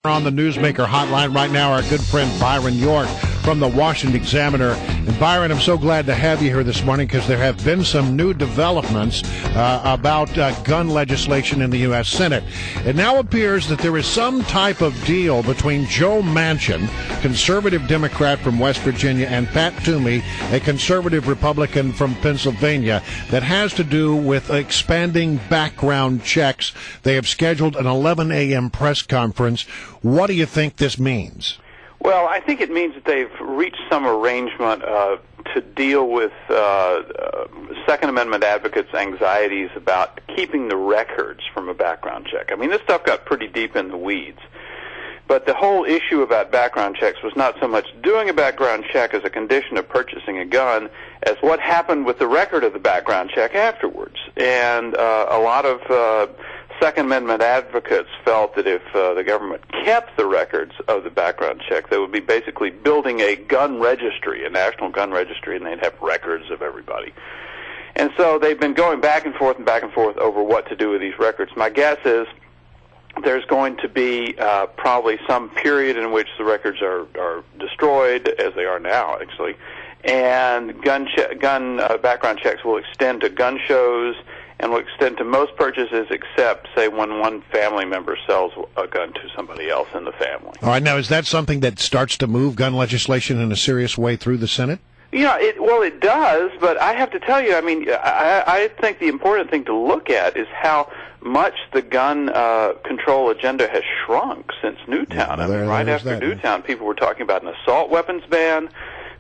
On the Newsmaker hotline right now, our good friend Byron York from the Washington Examiner. And Byron, I'm so glad to have you here this morning because there have been some new developments about gun legislation in the U.S. Senate. It now appears that there is some type of deal between Joe Manchin, conservative Democrat from West Virginia, and Pat Toomey, a conservative Republican from Pennsylvania, that has to do with expanding background checks. They have scheduled an 11 a.m. press conference. What do you think this means? Well, I think it means that they've reached some arrangement to deal with Second Amendment advocates' anxieties about keeping the records from a background check. I mean, this stuff got pretty deep in the weeds. But the whole issue about background checks was not so much doing a background check as a condition of purchasing a gun as what happened with the record of the background check afterwards. And a lot of Second Amendment advocates felt that if the government kept the records of the background check, they would be basically building a gun registry, a national gun registry, and they'd have records of everybody. And so they've been going back and forth over what to do with these records. My guess is there's going to be probably some period in which the records are destroyed, as they are now, actually, and gun background checks will extend to gun shows and will extend to most purchases except, say, when one family member sells a gun to somebody else in the family. All right, now, is that something that starts to move gun legislation in a serious way through the Senate? Yeah, it does, but I have to tell you, I mean, I think the important thing to look at is how much the gun control agenda has shrunk since Newtown. Yeah, I mean, right after Newtown, people were talking about an assault weapons ban,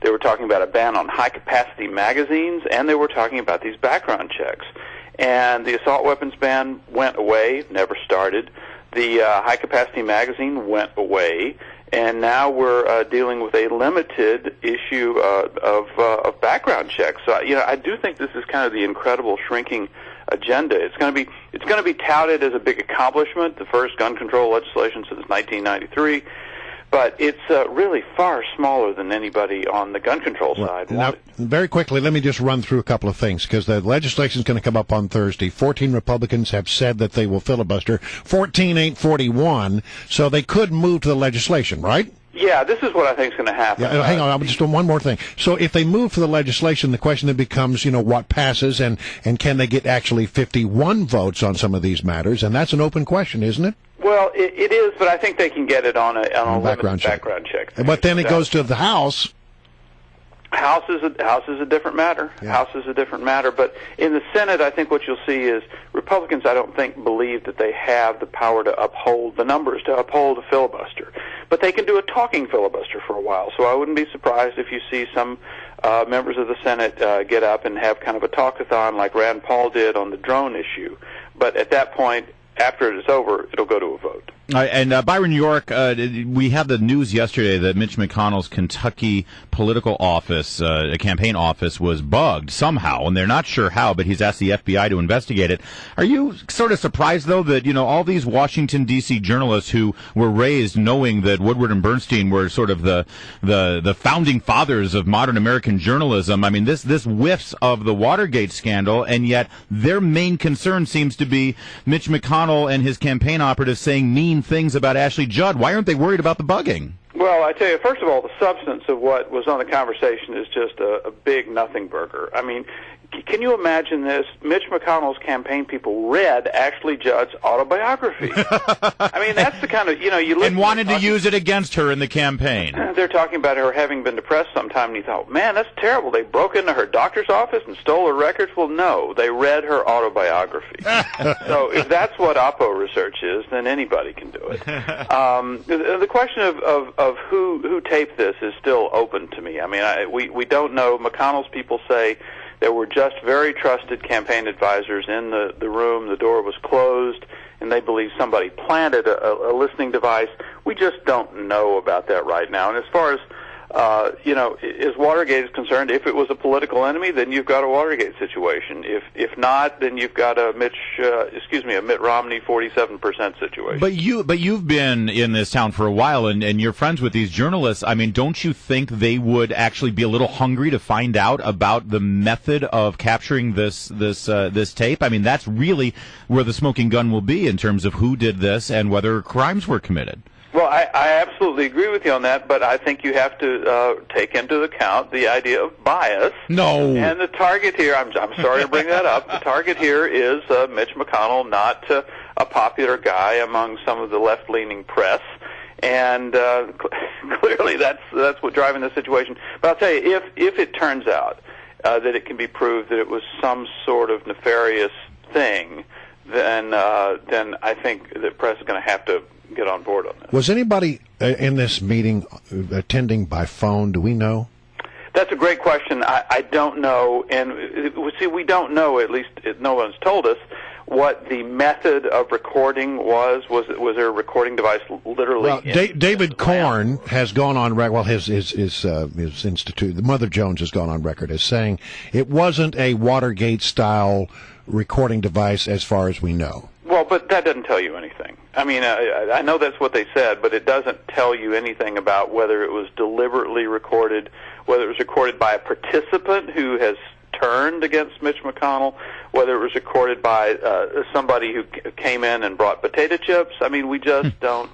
they were talking about a ban on high-capacity magazines, and they were talking about these background checks. And the assault weapons ban went away, never started. The high-capacity magazine went away. And now we're dealing with a limited issue of background checks. So, I do think this is kind of the incredible shrinking agenda. It's going to be touted as a big accomplishment, the first gun control legislation since 1993. But it's really far smaller than anybody on the gun control side wanted. Now, very quickly, let me just run through a couple of things, because the legislation is going to come up on Thursday. 14 Republicans have said that they will filibuster. 14 ain't 41, so they could move to the legislation, right? Yeah, this is what I think is going to happen. Yeah, hang on, I'm just doing one more thing. So if they move for the legislation, the question then becomes, what passes, and can they get actually 51 votes on some of these matters? And that's an open question, isn't it? Well, it is, but I think they can get it on a background check. But then it goes to the House. House is a different matter. Yeah. House is a different matter. But in the Senate, I think what you'll see is Republicans, I don't think, believe that they have the power to uphold the numbers, to uphold a filibuster. But they can do a talking filibuster for a while. So I wouldn't be surprised if you see some members of the Senate get up and have kind of a talkathon like Rand Paul did on the drone issue. But at that point, after it is over, it'll go to a vote. And Byron York, we had the news yesterday that Mitch McConnell's Kentucky political office, campaign office, was bugged somehow, and they're not sure how, but he's asked the FBI to investigate it. Are you sort of surprised, though, that, all these Washington, D.C. journalists who were raised knowing that Woodward and Bernstein were sort of the founding fathers of modern American journalism, I mean, this whiffs of the Watergate scandal, and yet their main concern seems to be Mitch McConnell and his campaign operatives saying mean things about Ashley Judd. Why aren't they worried about the bugging? Well, I tell you, first of all, the substance of what was on the conversation is just a big nothing burger. I mean, can you imagine this? Mitch McConnell's campaign people read Ashley Judd's autobiography. I mean, that's the kind of, you listen and wanted to use it against her in the campaign. They're talking about her having been depressed sometime, and you thought, man, that's terrible. They broke into her doctor's office and stole her records. Well, no, they read her autobiography. So if that's what Oppo research is, then anybody can do it. The question of who taped this is still open to me. I mean, we don't know. McConnell's people say there were just very trusted campaign advisors in the room. The door was closed, and they believe somebody planted a listening device. We just don't know about that right now. And as far as as Watergate is concerned, if it was a political enemy, then you've got a Watergate situation. If not, then you've got a Mitt Romney 47% situation. But you've been in this town for a while, and you're friends with these journalists. I mean, don't you think they would actually be a little hungry to find out about the method of capturing this tape? I mean, that's really where the smoking gun will be in terms of who did this and whether crimes were committed. Well, I absolutely agree with you on that, but I think you have to take into account the idea of bias. No. And the target here, I'm sorry to bring that up, the target here is Mitch McConnell, not a popular guy among some of the left-leaning press. And clearly that's what's driving the situation. But I'll tell you, if it turns out that it can be proved that it was some sort of nefarious thing, then I think the press is going to have to get on board on this. Was anybody in this meeting attending by phone? Do we know? That's a great question. I don't know, and see, we don't know. At least no one's told us what the method of recording was. Was there a recording device literally? Well, David Korn has gone on record. Well, his institute, the Mother Jones, has gone on record as saying it wasn't a Watergate-style recording device, as far as we know. Well, but that doesn't tell you anything. I mean, I know that's what they said, but it doesn't tell you anything about whether it was deliberately recorded, whether it was recorded by a participant who has turned against Mitch McConnell, whether it was recorded by somebody who came in and brought potato chips. I mean, we just don't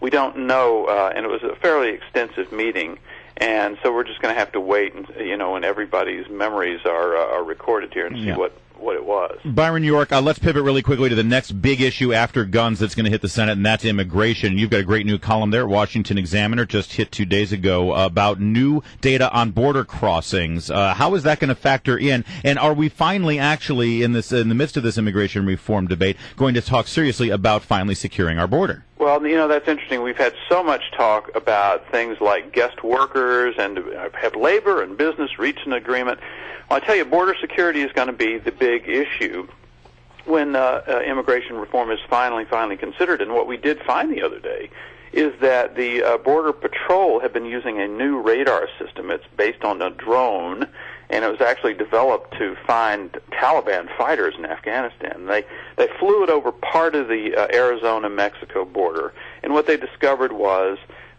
know, and it was a fairly extensive meeting. And so we're just going to have to wait, and when everybody's memories are recorded here and see what it was. Byron York, let's pivot really quickly to the next big issue after guns that's going to hit the Senate, and that's immigration. You've got a great new column there, Washington Examiner, just hit 2 days ago, about new data on border crossings. How is that going to factor in? And are we finally actually, in the midst of this immigration reform debate, going to talk seriously about finally securing our border? Well, that's interesting. We've had so much talk about things like guest workers and have labor and business reach an agreement. Well, I tell you, border security is going to be the big issue when immigration reform is finally considered. And what we did find the other day is that the Border Patrol have been using a new radar system. It's based on a drone, and it was actually developed to find Taliban fighters in Afghanistan. They flew it over part of the Arizona-Mexico border, and what they discovered was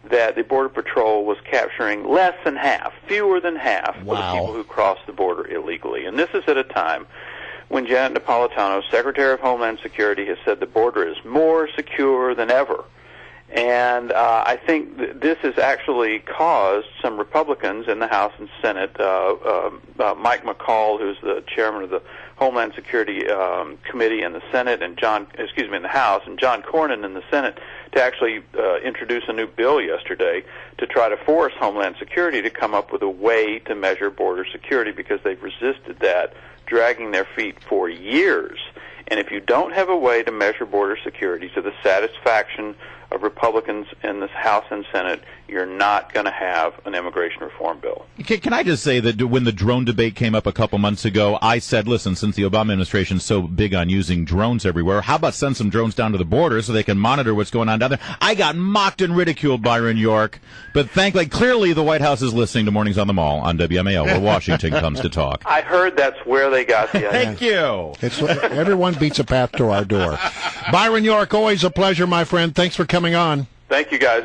that the Border Patrol was capturing less than half, fewer than half, of the people who crossed the border illegally. And this is at a time when Janet Napolitano, Secretary of Homeland Security, has said the border is more secure than ever. And I think this has actually caused some Republicans in the House and Senate, Mike McCall, who's the chairman of the Homeland Security Committee in the Senate, in the House, and John Cornyn in the Senate, to actually introduce a new bill yesterday to try to force Homeland Security to come up with a way to measure border security, because they've resisted that, dragging their feet for years. And if you don't have a way to measure border security to the satisfaction of Republicans in this House and Senate, you're not going to have an immigration reform bill. Can I just say that when the drone debate came up a couple months ago, I said, listen, since the Obama administration is so big on using drones everywhere, how about send some drones down to the border so they can monitor what's going on down there? I got mocked and ridiculed, Byron York, but clearly the White House is listening to Mornings on the Mall on WMAL, where Washington comes to talk. I heard that's where they got the idea. Thank you. Everyone beats a path to our door. Byron York, always a pleasure, my friend. Thanks for coming on. Thank you, guys.